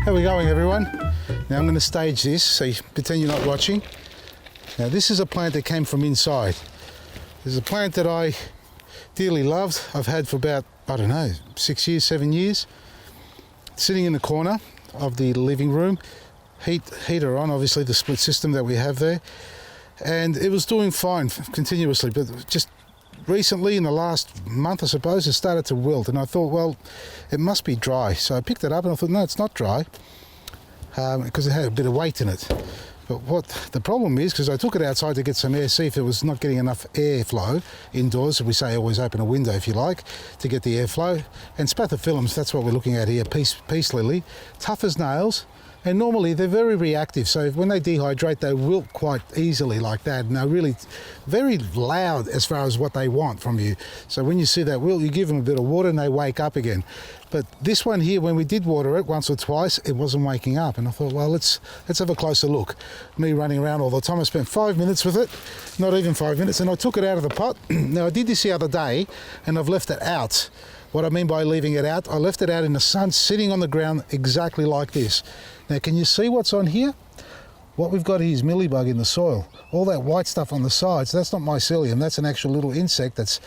How are we going, everyone? Now I'm going to stage this so you pretend you're not watching. Now this is a plant that came from inside. This is a plant that I dearly loved. I've had for about, I don't know, 6 years, 7 years. Sitting in the corner of the living room, heater on, obviously the split system that we have there. And it was doing fine continuously, but just recently in the last month, I suppose, it started to wilt. And I thought, well, it must be dry. So I picked it up and I thought, no, it's not dry, because it had a bit of weight in it. But what the problem is, because I took it outside to get some air, see if it was not getting enough airflow indoors. We say always open a window if you like to get the airflow. And spathiphyllums, that's what we're looking at here, peace lily, tough as nails. And normally they're very reactive, so when they dehydrate, they wilt quite easily like that, and they're really very loud as far as what they want from you. So when you see that wilt, you give them a bit of water and they wake up again. But this one here, when we did water it once or twice, it wasn't waking up, and I thought, well, let's have a closer look. Me running around all the time, I spent 5 minutes with it, not even 5 minutes, and I took it out of the pot. Now I did this the other day, and I've left it out. What I mean by leaving it out, I left it out in the sun, sitting on the ground exactly like this. Now, can you see what's on here? What we've got here is mealybug in the soil. All that white stuff on the sides, that's not mycelium, that's an actual little insect that's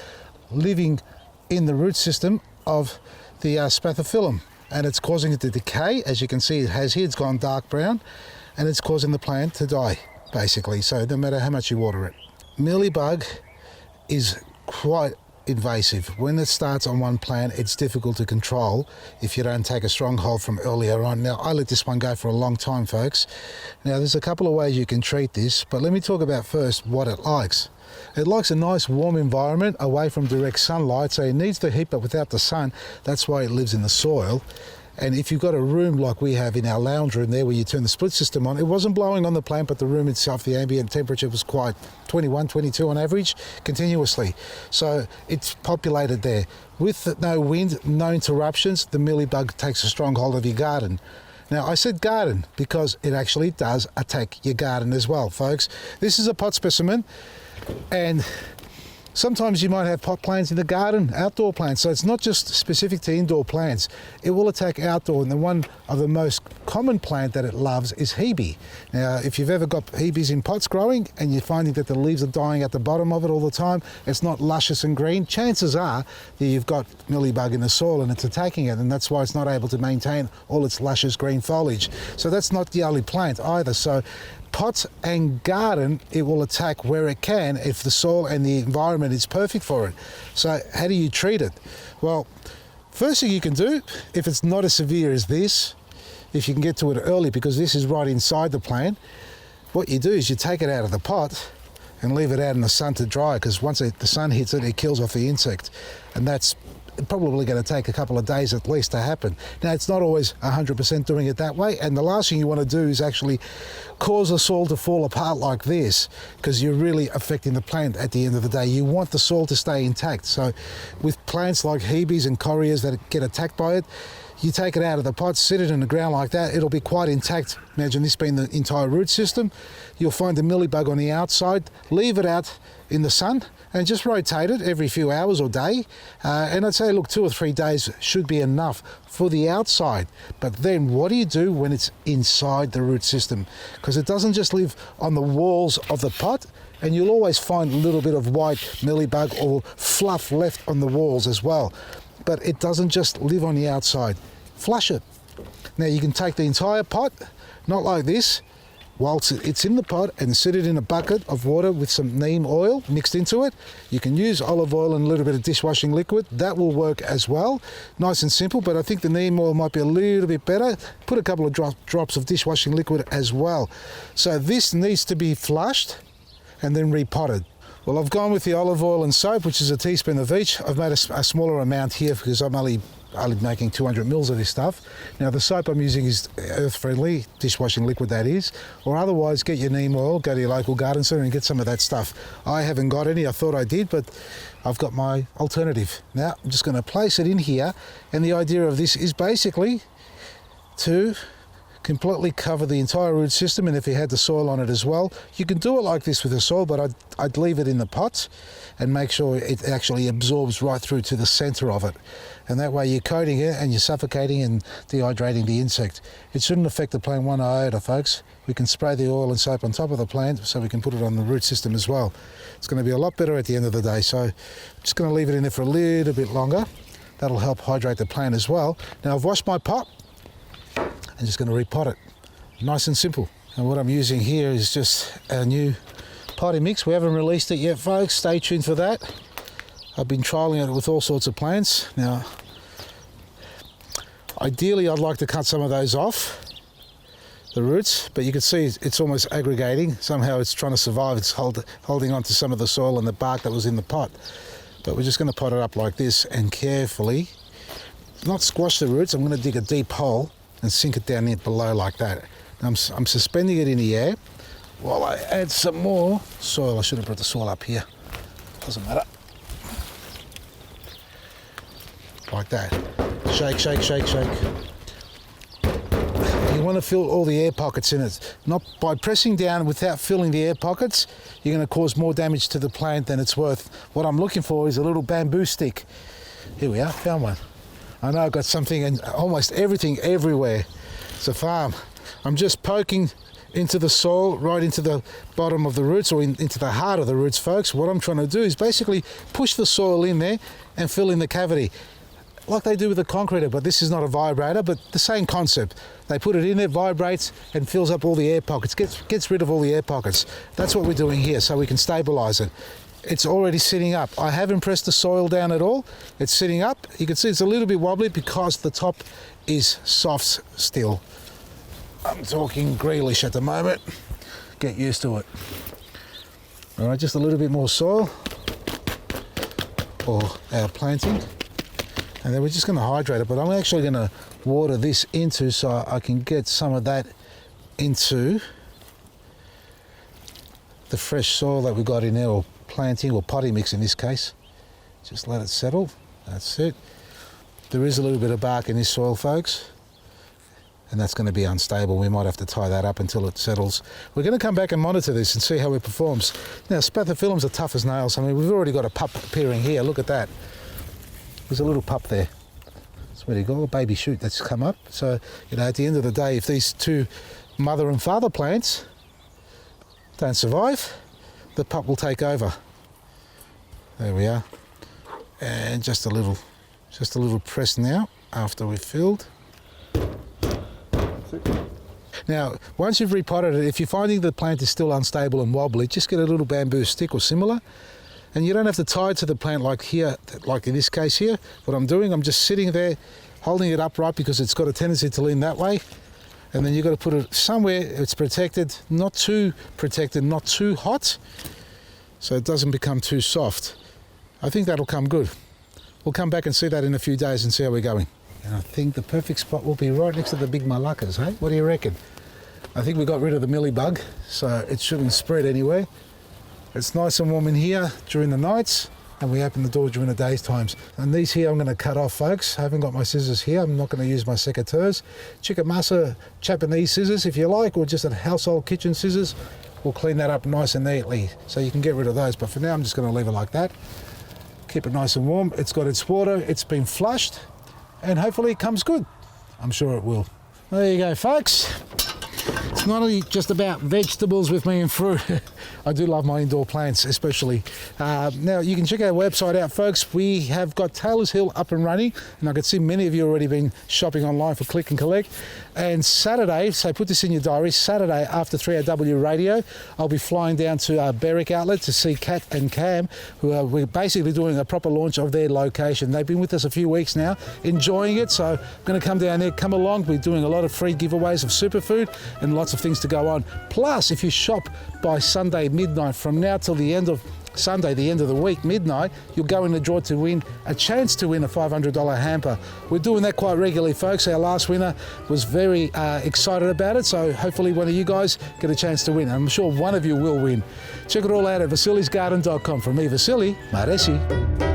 living in the root system of the spathiphyllum. And it's causing it to decay. As you can see, it has here, it's gone dark brown, and it's causing the plant to die, basically. So no matter how much you water it. Mealybug is quite invasive. When it starts on one plant, it's difficult to control if you don't take a strong hold from earlier on. Now, I let this one go for a long time, folks. Now, there's a couple of ways you can treat this, but let me talk about first what it likes. It likes a nice warm environment away from direct sunlight, so it needs the heat but without the sun. That's why it lives in the soil. And if you've got a room like we have in our lounge room there where you turn the split system on, it wasn't blowing on the plant, but the room itself, the ambient temperature was quite 21, 22 on average, continuously. So it's populated there. With no wind, no interruptions, the mealybug takes a strong hold of your garden. Now, I said garden because it actually does attack your garden as well, folks. This is a pot specimen, and sometimes you might have pot plants in the garden, outdoor plants, so it's not just specific to indoor plants. It will attack outdoor, and the one of the most common plant that it loves is hebe. Now, if you've ever got hebes in pots growing and you're finding that the leaves are dying at the bottom of it all the time, it's not luscious and green, chances are that you've got mealybug in the soil and it's attacking it, and that's why it's not able to maintain all its luscious green foliage. So that's not the only plant either. So pots and garden, it will attack where it can if the soil and the environment is perfect for it. So how do you treat it? Well, first thing you can do, if it's not as severe as this, if you can get to it early, because this is right inside the plant, what you do is you take it out of the pot and leave it out in the sun to dry, because once the sun hits it, it kills off the insect. And that's probably going to take a couple of days at least to happen. Now, it's not always 100% doing it that way, and the last thing you want to do is actually cause the soil to fall apart like this, because you're really affecting the plant at the end of the day. You want the soil to stay intact. So with plants like hebes and correas that get attacked by it, you take it out of the pot, sit it in the ground like that, it'll be quite intact. Imagine this being the entire root system. You'll find the mealybug on the outside, leave it out in the sun and just rotate it every few hours or day. And I'd say, look, 2 or 3 days should be enough for the outside. But then what do you do when it's inside the root system? Because it doesn't just live on the walls of the pot, and you'll always find a little bit of white mealybug or fluff left on the walls as well. But it doesn't just live on the outside. Flush it. Now, you can take the entire pot, not like this, whilst it's in the pot, and sit it in a bucket of water with some neem oil mixed into it. You can use olive oil and a little bit of dishwashing liquid. That will work as well. Nice and simple, but I think the neem oil might be a little bit better. Put a couple of drops of dishwashing liquid as well. So this needs to be flushed and then repotted. Well, I've gone with the olive oil and soap, which is a teaspoon of each. I've made a smaller amount here because I'm only making 200 mils of this stuff. Now, the soap I'm using is earth-friendly, dishwashing liquid that is, or otherwise get your neem oil, go to your local garden centre and get some of that stuff. I haven't got any, I thought I did, but I've got my alternative. Now, I'm just going to place it in here, and the idea of this is basically to completely cover the entire root system, and if you had the soil on it as well. You can do it like this with the soil, but I'd leave it in the pot and make sure it actually absorbs right through to the center of it. And that way you're coating it and you're suffocating and dehydrating the insect. It shouldn't affect the plant one iota, folks. We can spray the oil and soap on top of the plant so we can put it on the root system as well. It's going to be a lot better at the end of the day. So I'm just going to leave it in there for a little bit longer. That'll help hydrate the plant as well. Now I've washed my pot. I'm just going to repot it. Nice and simple. And what I'm using here is just our new potting mix. We haven't released it yet, folks. Stay tuned for that. I've been trialling it with all sorts of plants. Now, ideally I'd like to cut some of those off, the roots, but you can see it's almost aggregating. Somehow it's trying to survive. It's holding on to some of the soil and the bark that was in the pot. But we're just going to pot it up like this and carefully, not squash the roots. I'm going to dig a deep hole and sink it down in below like that. I'm suspending it in the air while I add some more soil. I should have brought the soil up here. Doesn't matter. Like that. Shake, shake, shake, shake. You want to fill all the air pockets in it. Not by pressing down without filling the air pockets, you're going to cause more damage to the plant than it's worth. What I'm looking for is a little bamboo stick. Here we are, found one. I know I've got something and almost everything everywhere. It's a farm. I'm just poking into the soil, right into the bottom of the roots, or into the heart of the roots, folks. What I'm trying to do is basically push the soil in there and fill in the cavity, like they do with the concreter, but this is not a vibrator, but the same concept. They put it in there, vibrates, and fills up all the air pockets, gets rid of all the air pockets. That's what we're doing here, so we can stabilize it. It's already sitting up. I haven't pressed the soil down at all. It's sitting up. You can see it's a little bit wobbly because the top is soft still. I'm talking greenish at the moment. Get used to it. All right, just a little bit more soil for our planting. And then we're just going to hydrate it, but I'm actually going to water this into so I can get some of that into the fresh soil that we got in there, or planting or potting mix in this case. Just let it settle. That's it. There is a little bit of bark in this soil, folks, and that's going to be unstable. We might have to tie that up until it settles. We're going to come back and monitor this and see how it performs. Now, spathiphyllums are tough as nails. I mean, we've already got a pup appearing here. Look at that. There's a little pup there. That's where you go, a baby shoot that's come up. So, you know, at the end of the day, if these two mother and father plants don't survive, the pup will take over. There we are. And just a little press now after we've filled. Now, once you've repotted it, if you're finding the plant is still unstable and wobbly, just get a little bamboo stick or similar. And you don't have to tie it to the plant like here, like in this case here. What I'm doing, I'm just sitting there, holding it upright because it's got a tendency to lean that way. And then you've got to put it somewhere it's protected, not too hot, so it doesn't become too soft. I think that'll come good. We'll come back and see that in a few days and see how we're going. And I think the perfect spot will be right next to the big malaccas, hey? What do you reckon? I think we got rid of the mealy bug, so it shouldn't spread anywhere. It's nice and warm in here during the nights, and we open the door during the day's times. And these here I'm going to cut off, folks. I haven't got my scissors here. I'm not going to use my secateurs. Chickamassa Japanese scissors if you like, or just a household kitchen scissors. We'll clean that up nice and neatly, so you can get rid of those. But for now, I'm just going to leave it like that. Keep it nice and warm. It's got its water. It's been flushed, and hopefully it comes good. I'm sure it will. There you go, folks. It's not only just about vegetables with me and fruit. I do love my indoor plants, especially. Now, you can check our website out, folks. We have got Taylor's Hill up and running, and I can see many of you already been shopping online for click and collect. And Saturday, so put this in your diary, Saturday after 3AW radio, I'll be flying down to Berwick Outlet to see Kat and Cam, we're basically doing a proper launch of their location. They've been with us a few weeks now, enjoying it, so I'm going to come down there, come along. We're doing a lot of free giveaways of superfood and lots of things to go on. Plus, if you shop by Sunday midnight, from now till the end of Sunday, the end of the week, midnight, you'll go in the draw to win a chance to win a $500 hamper. We're doing that quite regularly, folks. Our last winner was very excited about it, so hopefully one of you guys get a chance to win. I'm sure one of you will win. Check it all out at vasilisgarden.com. From me, Vasily, Maresi.